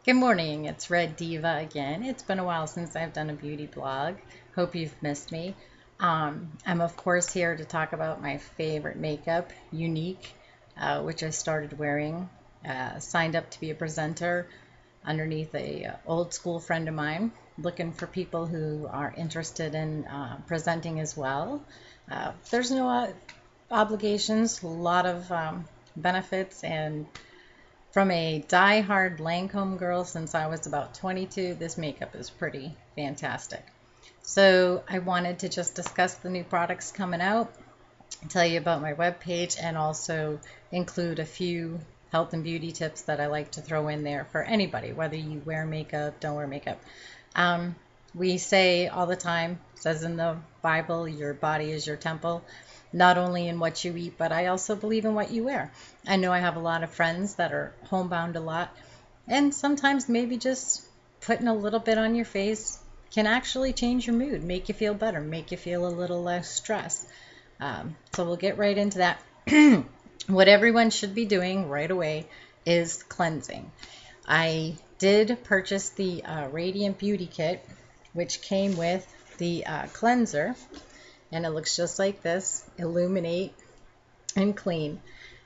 Good morning, it's RedDiva again. It's been a while since I've done a beauty blog. Hope you've missed me. I'm of course here to talk about my favorite makeup, Younique, which I started wearing. Signed up to be a presenter underneath a old school friend of mine, looking for people who are interested in presenting as well. There's no obligations, a lot of benefits, and from a die-hard Lancome girl since I was about 22, this makeup is pretty fantastic. So I wanted to just discuss the new products coming out, tell you about my webpage, and also include a few health and beauty tips that I like to throw in there for anybody, whether you wear makeup, don't wear makeup. Um, we say all the time, says in the Bible, your body is your temple, not only in what you eat, but I also believe in what you wear. I know I have a lot of friends that are homebound a lot, and sometimes maybe just putting a little bit on your face can actually change your mood, make you feel better, make you feel a little less stressed. So we'll get right into that. What everyone should be doing right away is cleansing. I did purchase the Radiant Beauty Kit, which came with the cleanser, and it looks just like this: Illuminate and Clean.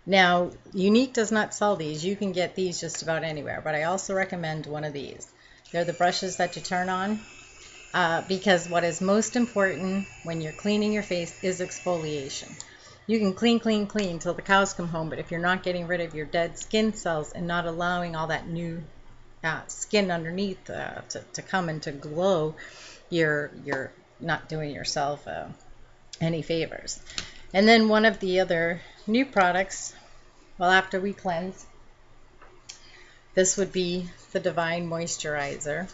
Now, Younique does not sell these. You can get these just about anywhere, but I also recommend one of these. They're the brushes that you turn on, because what is most important when you're cleaning your face is exfoliation. You can clean, clean, clean till the cows come home, but if you're not getting rid of your dead skin cells and not allowing all that new skin underneath to come and to glow, you're not doing yourself any favors. And then one of the other new products, well, after we cleanse, this would be the Divine Moisturizer,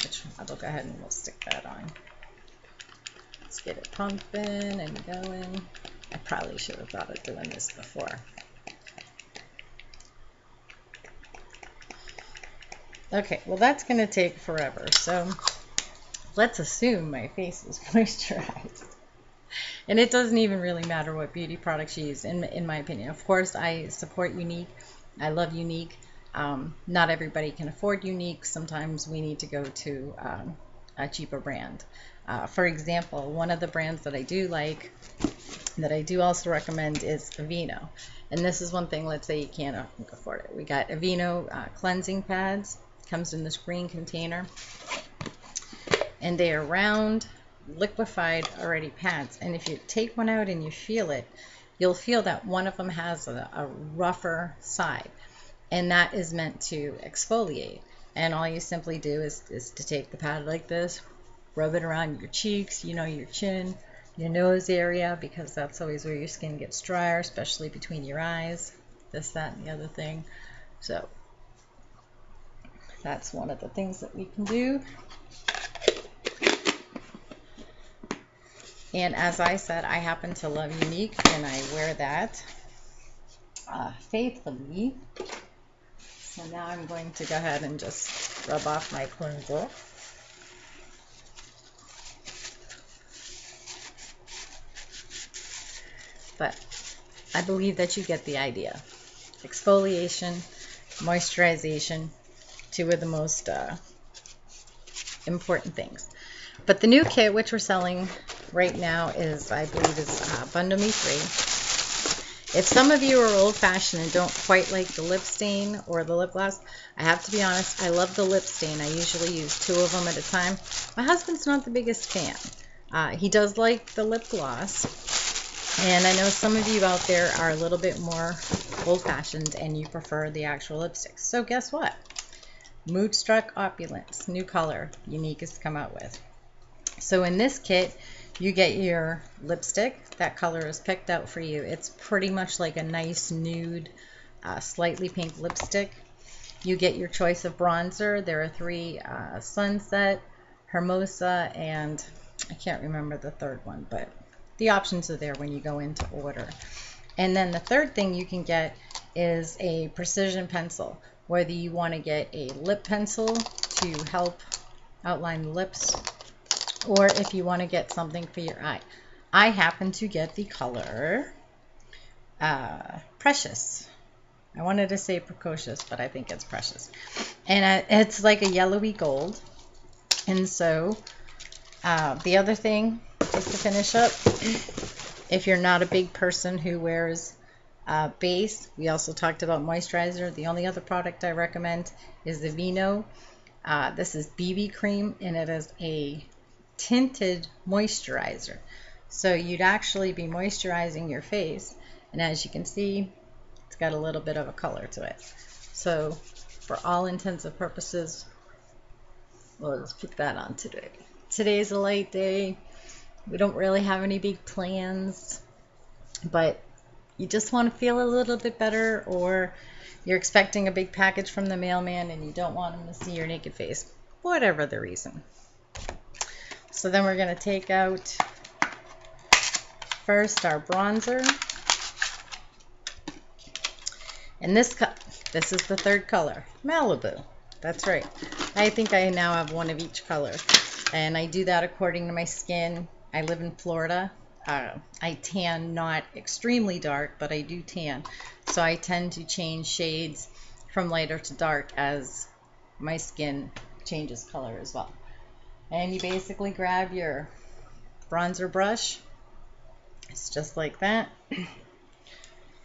which I will go ahead and we'll stick that on. Let's get it pumping and going. I probably should have thought of doing this before. Okay, well that's going to take forever, so let's assume my face is moisturized. And it doesn't even really matter what beauty products you use, in my opinion. Of course, I support Younique. I love Younique. Not everybody can afford Younique. Sometimes we need to go to a cheaper brand. For example, one of the brands that I do like, that I do also recommend, is Aveeno. And this is one thing, let's say you can't afford it. We got Aveeno cleansing pads. Comes in this green container. And they are round, liquefied already pads. And if you take one out and you feel it, you'll feel that one of them has a rougher side. And that is meant to exfoliate. And all you simply do is to take the pad like this, rub it around your cheeks, your chin, your nose area, because that's always where your skin gets drier, especially between your eyes, this, that, and the other thing. So that's one of the things that we can do. And as I said, I happen to love Younique, and I wear that faithfully. So now I'm going to go ahead and just rub off my cleanser. But I believe that you get the idea. Exfoliation, moisturization, two of the most important things. But the new kit, which we're selling right now, is, I believe, is Bundle Me 3. If some of you are old-fashioned and don't quite like the lip stain or the lip gloss, I have to be honest, I love the lip stain. I usually use 2 of them at a time. My husband's not the biggest fan. He does like the lip gloss. And I know some of you out there are a little bit more old-fashioned and you prefer the actual lipsticks. So guess what? Moodstruck Opulence, new color, Younique has come out with. So in this kit, you get your lipstick. That color is picked out for you. It's pretty much like a nice nude, slightly pink lipstick. You get your choice of bronzer. There are 3, Sunset, Hermosa, and I can't remember the third one, but the options are there when you go into order. And then the third thing you can get is a precision pencil, whether you want to get a lip pencil to help outline the lips, or if you want to get something for your eye. I happen to get the color Precious. I wanted to say precocious, but I think it's precious. And it's like a yellowy gold. And so the other thing, just to finish up, if you're not a big person who wears base, we also talked about moisturizer. The only other product I recommend is the Aveeno. This is BB cream, and it is a tinted moisturizer. So you'd actually be moisturizing your face, and as you can see, it's got a little bit of a color to it. So for all intents and purposes, well, let's put that on today. Today's a light day. We don't really have any big plans, but you just want to feel a little bit better, or you're expecting a big package from the mailman and you don't want him to see your naked face, whatever the reason. So then we're going to take out first our bronzer. And this is the third color, Malibu. That's right. I think I now have one of each color. And I do that according to my skin. I live in Florida. I tan not extremely dark, but I do tan. So I tend to change shades from lighter to dark as my skin changes color as well. And you basically grab your bronzer brush. It's just like that.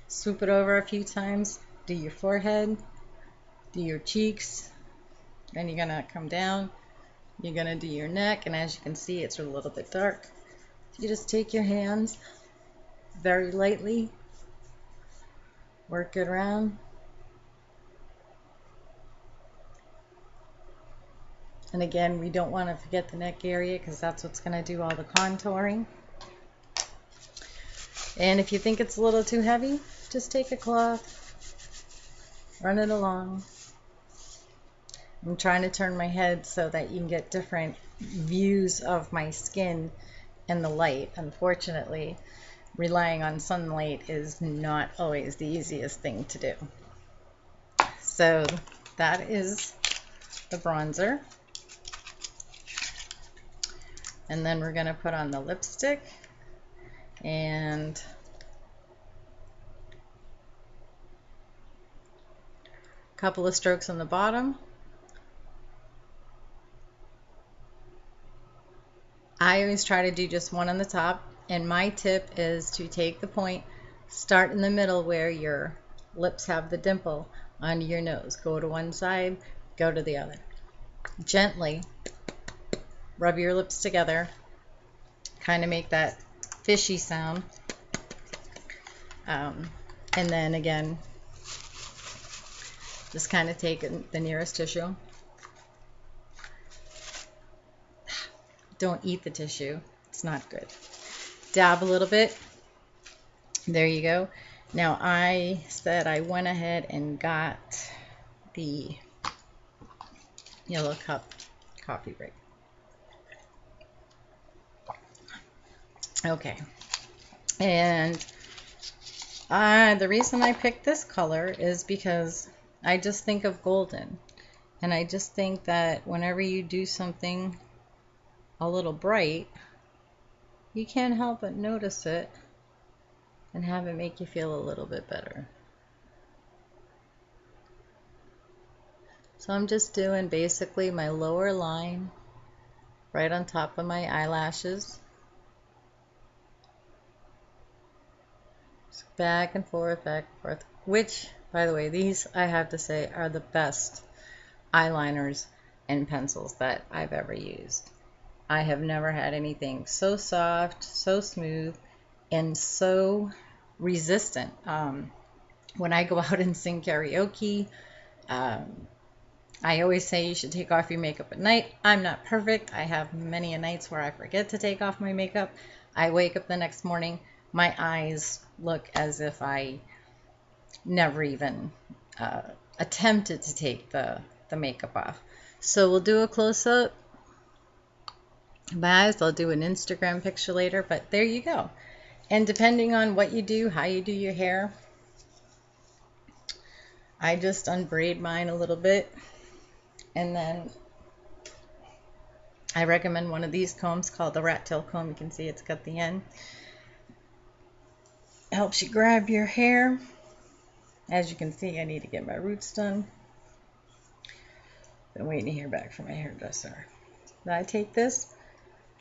Swoop it over a few times. Do your forehead. Do your cheeks. Then you're going to come down. You're going to do your neck. And as you can see, it's a little bit dark. You just take your hands very lightly, work it around, and again, we don't want to forget the neck area because that's what's going to do all the contouring. And if you think it's a little too heavy, just take a cloth, run it along. I'm trying to turn my head so that you can get different views of my skin and the light. Unfortunately, relying on sunlight is not always the easiest thing to do. So that is the bronzer. And then we're going to put on the lipstick and a couple of strokes on the bottom. I always try to do just one on the top, and my tip is to take the point, start in the middle where your lips have the dimple onto your nose. Go to one side, go to the other. Gently rub your lips together, kind of make that fishy sound. And then again, just kind of take the nearest tissue. Don't eat the tissue. It's not good. Dab a little bit. There you go. Now I said I went ahead and got the yellow cup coffee break. Okay. And the reason I picked this color is because I just think of golden. And I just think that whenever you do something a little bright, you can't help but notice it and have it make you feel a little bit better. So I'm just doing basically my lower line right on top of my eyelashes. Just back and forth, which, by the way, these I have to say are the best eyeliners and pencils that I've ever used. I have never had anything so soft, so smooth, and so resistant. When I go out and sing karaoke, I always say you should take off your makeup at night. I'm not perfect. I have many nights where I forget to take off my makeup. I wake up the next morning, my eyes look as if I never even attempted to take the makeup off. So we'll do a close-up. My eyes, I'll do an Instagram picture later, but there you go. And depending on what you do, how you do your hair, I just unbraid mine a little bit, and then I recommend one of these combs called the rat tail comb. You can see it's got the end. Helps you grab your hair As you can see, I need to get my roots done. Been waiting to hear back from my hairdresser. Now I take this,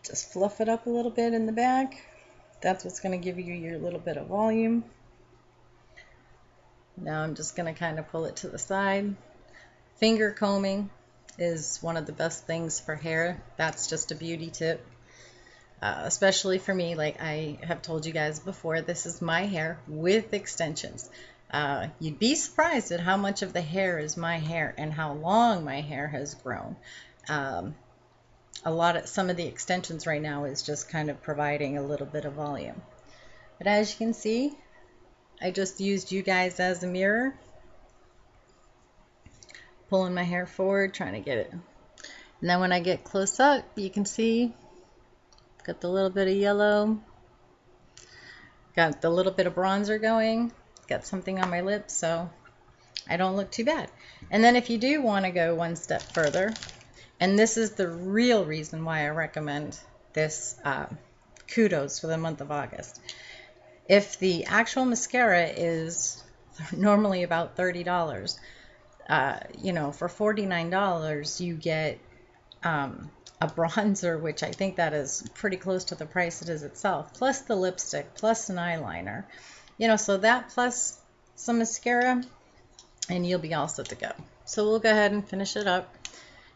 just fluff it up a little bit in the back. That's what's going to give you your little bit of volume. Now I'm just going to kind of pull it to the side. Finger combing is one of the best things for hair. That's just a beauty tip. Especially for me, like I have told you guys before, this is my hair with extensions. You'd be surprised at how much of the hair is my hair and how long my hair has grown. Some of the extensions right now is just kind of providing a little bit of volume. But as you can see, I just used you guys as a mirror, pulling my hair forward, trying to get it. And then when I get close up, you can see got the little bit of yellow, got the little bit of bronzer going, got something on my lips, so I don't look too bad. And then if you do want to go one step further, and this is the real reason why I recommend this kudos for the month of August. If the actual mascara is normally about $30, you know, for $49 you get a bronzer, which I think that is pretty close to the price it is itself, plus the lipstick, plus an eyeliner, you know, so that plus some mascara, and you'll be all set to go. So we'll go ahead and finish it up.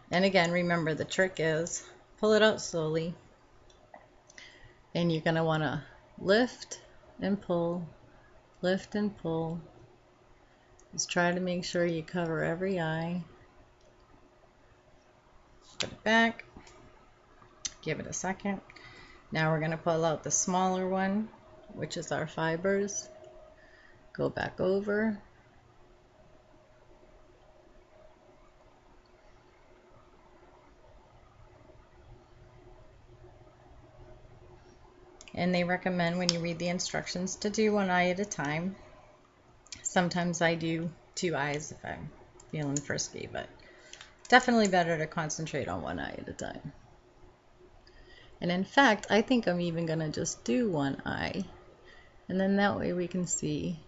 And again, remember the trick is pull it out slowly, and you're going to want to lift and pull, lift and pull. Just try to make sure you cover every eye. Put it back. Give it a second. Now we're going to pull out the smaller one, which is our fibers. Go back over. And they recommend when you read the instructions to do one eye at a time. Sometimes I do 2 eyes if I'm feeling frisky, but definitely better to concentrate on one eye at a time. And in fact, I think I'm even going to just do one eye, and then that way we can see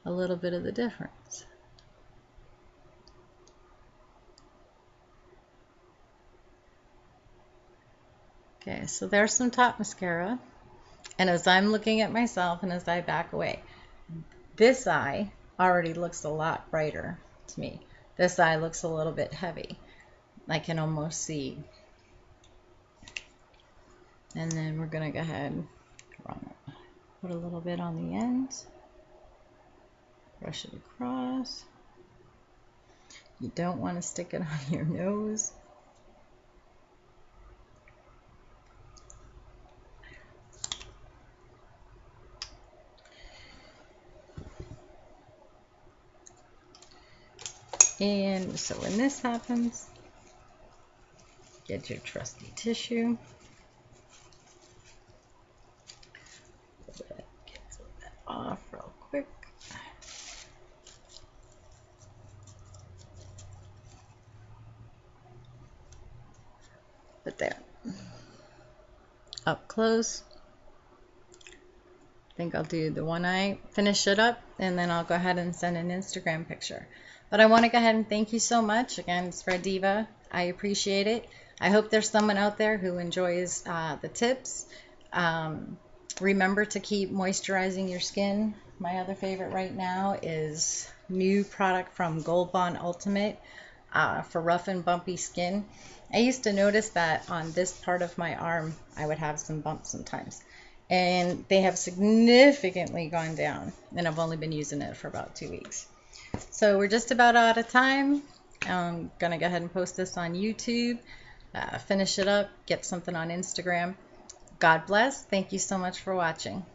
a little bit of the difference. Okay, so there's some top mascara, and as I'm looking at myself and as I back away, this eye already looks a lot brighter to me. This eye looks a little bit heavy. I can almost see. And then we're going to go ahead and put a little bit on the ends. Brush it across. You don't want to stick it on your nose. And so when this happens, get your trusty tissue. Get some of that off real quick. But there. Up close. I think I'll do the one eye, finish it up, and then I'll go ahead and send an Instagram picture. But I want to go ahead and thank you so much. Again, it's RedDiva. I appreciate it. I hope there's someone out there who enjoys the tips. Remember to keep moisturizing your skin. My other favorite right now is new product from Gold Bond Ultimate for rough and bumpy skin. I used to notice that on this part of my arm, I would have some bumps sometimes. And they have significantly gone down. And I've only been using it for about 2 weeks. So we're just about out of time. I'm going to go ahead and post this on YouTube, finish it up, get something on Instagram. God bless. Thank you so much for watching.